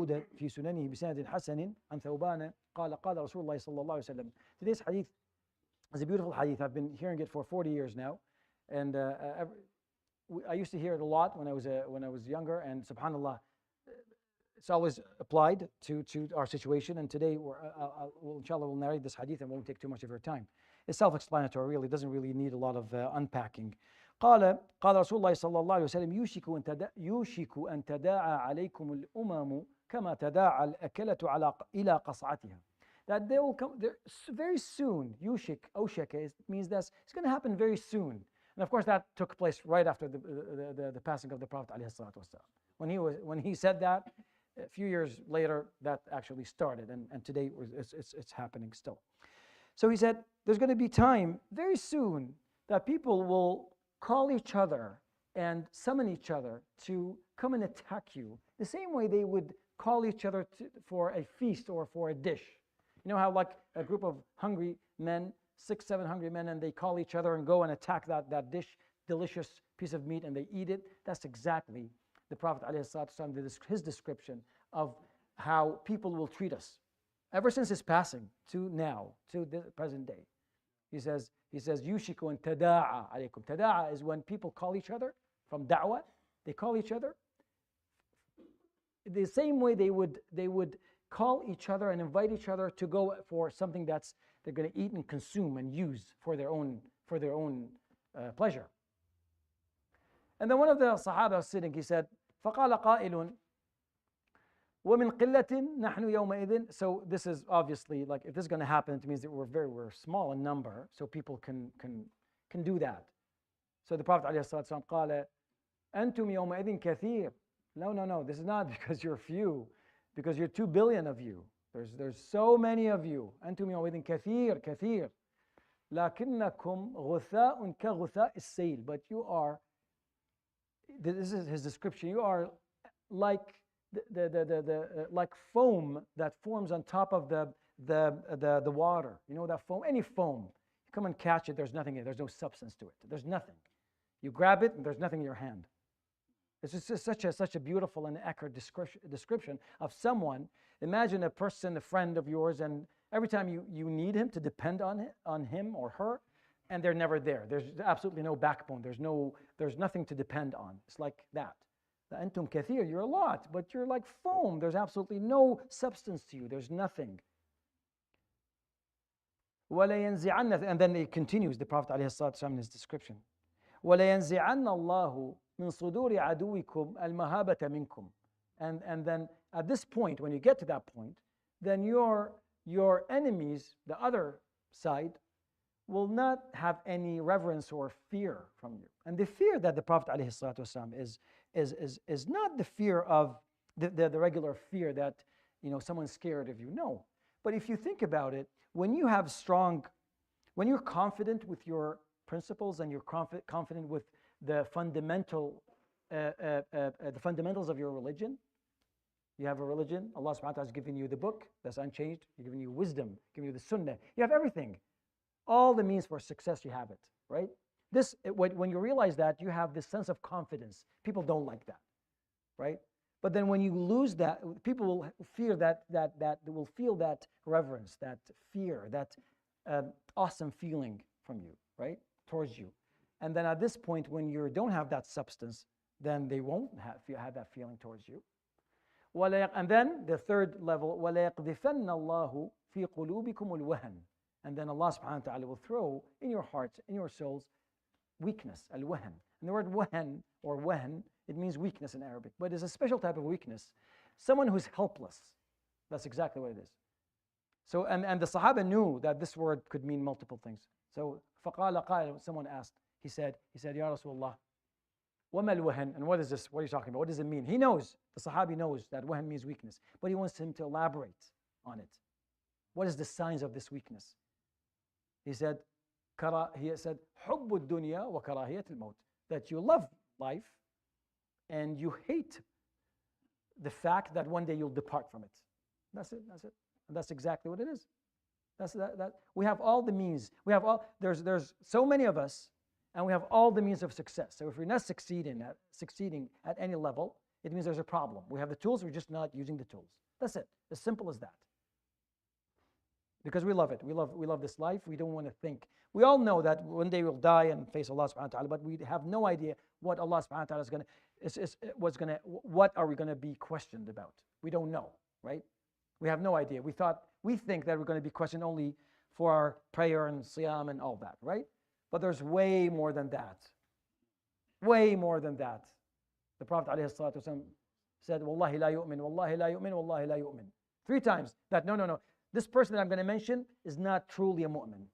داود في سننه بسند حسن عن ثوبان قال قال رسول الله صلى الله عليه وسلم. Today's hadith is a beautiful hadith. I've been hearing it for 40 years now, and I used to hear it a lot when I was younger, and subhanallah, it's always applied to our situation. And today, inshallah, we'll narrate this hadith and won't take too much of your time. It's self-explanatory, really. It doesn't really need a lot of unpacking. قال رسول الله صلى الله عليه وسلم يوشك أن تداعى عليكم الأمم كما تداعى الأكلة إلى قصعتها. That they will come very soon. Yushik, Oshek, means that it's going to happen very soon. And of course, that took place right after the passing of the Prophet ﷺ. When he said that, a few years later, that actually started, and today it's happening still. So he said, there's going to be time very soon that people will call each other and summon each other to come and attack you, the same way they would call each other for a feast or for a dish. You know how like a group of hungry men, 6, 7 hungry men, and they call each other and go and attack that dish, delicious piece of meat, and they eat it? That's exactly the Prophet ﷺ, his description of how people will treat us ever since his passing to now, to the present day. He says, Yushiku and tada'a alaykum. Tada'a is when people call each other from da'wah. They call each other the same way they would call each other and invite each other to go for something that's they're going to eat and consume and use for their own pleasure. And then one of the Sahaba was sitting. He said, فَقَالَ قَائِلٌ وَمِنْ قِلَّةٍ نَحْنُ يَوْمَئِذٍ. So this is obviously, like, if this is going to happen, it means that we're small in number, so people can do that. So the Prophet ﷺ قال أنتم يومئذ كثير. No, this is not because you're few, because you're 2 billion of you. There's so many of you. أنتم يومئذ كثير لكنكم غثاء كغثاء السيل. But you are, this is his description, you are like like foam that forms on top of the water. You know that foam? Any foam. You come and catch it, there's nothing in it. There's no substance to it. There's nothing. You grab it and there's nothing in your hand. It's just such a beautiful and accurate description of someone. Imagine a person, a friend of yours, and every time you need him to depend on him or her, and they're never there. There's absolutely no backbone. There's nothing to depend on. It's like that. The antum kathir, you're a lot, but you're like foam. There's absolutely no substance to you. There's nothing. And then it continues, the Prophet ﷺ in his description. وَلَيَنْزِعَنَّ اللَّهُ مِنْ صُدُورِ عَدُوِّكُمْ الْمَهَابَةَ مِنْكُمْ. And then at this point, when you get to that point, then your enemies, the other side, will not have any reverence or fear from you. And the fear that the Prophet ﷺ is not the fear of the regular fear that someone's scared of you. No. But if you think about it, when you're confident with your principles and you're confident with the fundamentals of your religion, you have a religion, Allah subhanahu wa ta'ala has given you the book that's unchanged, He's given you wisdom, given you the sunnah, you have everything. All the means for success, you have it, right? When you realize that, you have this sense of confidence. People don't like that, right? But then when you lose that, people will fear that they will feel that reverence, that fear, that awesome feeling from you, right, towards you. And then at this point, when you don't have that substance, then they won't have that feeling towards you. And then the third level, وَلَيَقْذِفَنَّ اللَّهُ فِي قُلُوبِكُمُ الْوَهْنِ. And then Allah subhanahu wa ta'ala will throw in your hearts, in your souls, weakness, al-wahan. And the word wahan or wahan, it means weakness in Arabic, but it's a special type of weakness. Someone who's helpless. That's exactly what it is. So, and the Sahaba knew that this word could mean multiple things. So, فَقَالَ قَائِلٌ, someone asked, he said, Ya Rasulullah, وَمَا الْوَهَن? And what is this? What are you talking about? What does it mean? He knows, the Sahabi knows that wahan means weakness, but he wants him to elaborate on it. What is the signs of this weakness? He said, حُبُّ الدُّنْيَا وَكَرَاهِيَةِ الْمَوْتِ. That you love life and you hate the fact that one day you'll depart from it. That's it. And that's exactly what it is. That we have all the means. There's so many of us, and we have all the means of success. So if we're not succeeding at any level, it means there's a problem. We have the tools, we're just not using the tools. That's it. As simple as that. Because we love it. We love this life. We don't want to think. We all know that one day we'll die and face Allah subhanahu wa ta'ala, but we have no idea what Allah subhanahu wa ta'ala is going to, what are we going to be questioned about? We don't know, right? We have no idea. We think that we're going to be questioned only for our prayer and siyam and all that, right? But there's way more than that. Way more than that. The Prophet ﷺ said, Wallahi la yu'min, Wallahi la yu'min, Wallahi la yu'min. 3 times that no. This person that I'm going to mention is not truly a mu'min.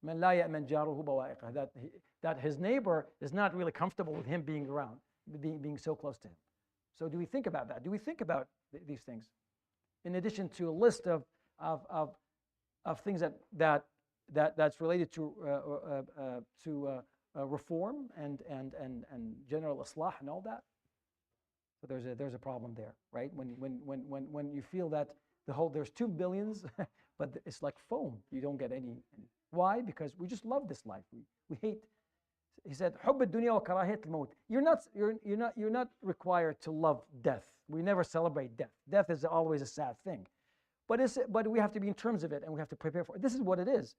Man la ya'man jaruhu bawa'iqah. That his neighbor is not really comfortable with him being around, being so close to him. So do we think about that? Do we think about these things? In addition to a list of things that's related to reform and general islah and all that. So there's a problem there, right? When you feel that there's 2 billions, but it's like foam. You don't get any. Why? Because we just love this life. We hate. He said, "Hubb ad-dunya wa karahiyat al-maut." You're not required to love death. We never celebrate death. Death is always a sad thing, but we have to be in terms of it and we have to prepare for it. This is what it is.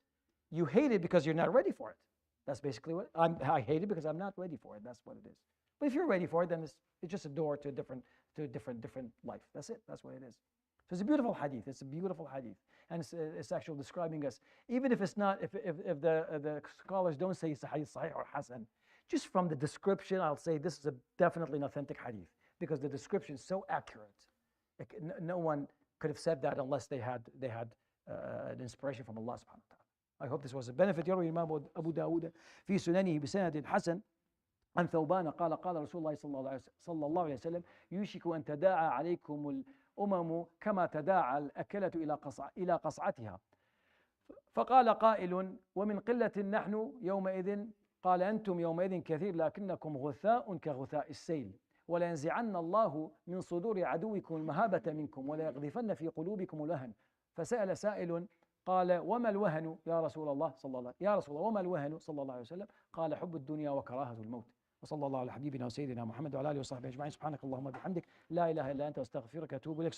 You hate it because you're not ready for it. That's basically what I hate it because I'm not ready for it. That's what it is. But if you're ready for it, then it's just a door to a different life. That's it. That's what it is. So it's a beautiful hadith. It's a beautiful hadith, and it's actually describing us. Even if it's not, if the scholars don't say it's a hadith sahih or hasan, just from the description, I'll say this is definitely an authentic hadith because the description is so accurate. No one could have said that unless they had an inspiration from Allah subhanahu wa ta'ala. I hope this was a benefit. يروي الإمام أبو داود في سننه بسند حسن عن ثوبان قال قال رسول الله صلى الله عليه وسلم يوشك أن تداعى عليكم الأمم كما تداعى الأكلة إلى قصعتها فقال قائل ومن قلة نحن يومئذ قال أنتم يومئذ كثير لكنكم غثاء كغثاء السيل ولا ينزعن الله من صدور عدوكم المهابة منكم ولا يقذفن في قلوبكم الوهن فسأل سائل قال وما الوهن يا رسول الله وما الوهن صلى الله عليه وسلم قال حب الدنيا وكراهة الموت وصلى الله على حبيبنا وسيدنا محمد وعلى آله وصحبه أجمعين سبحانك اللهم وبحمدك لا إله إلا أنت أستغفرك وأتوب إليك.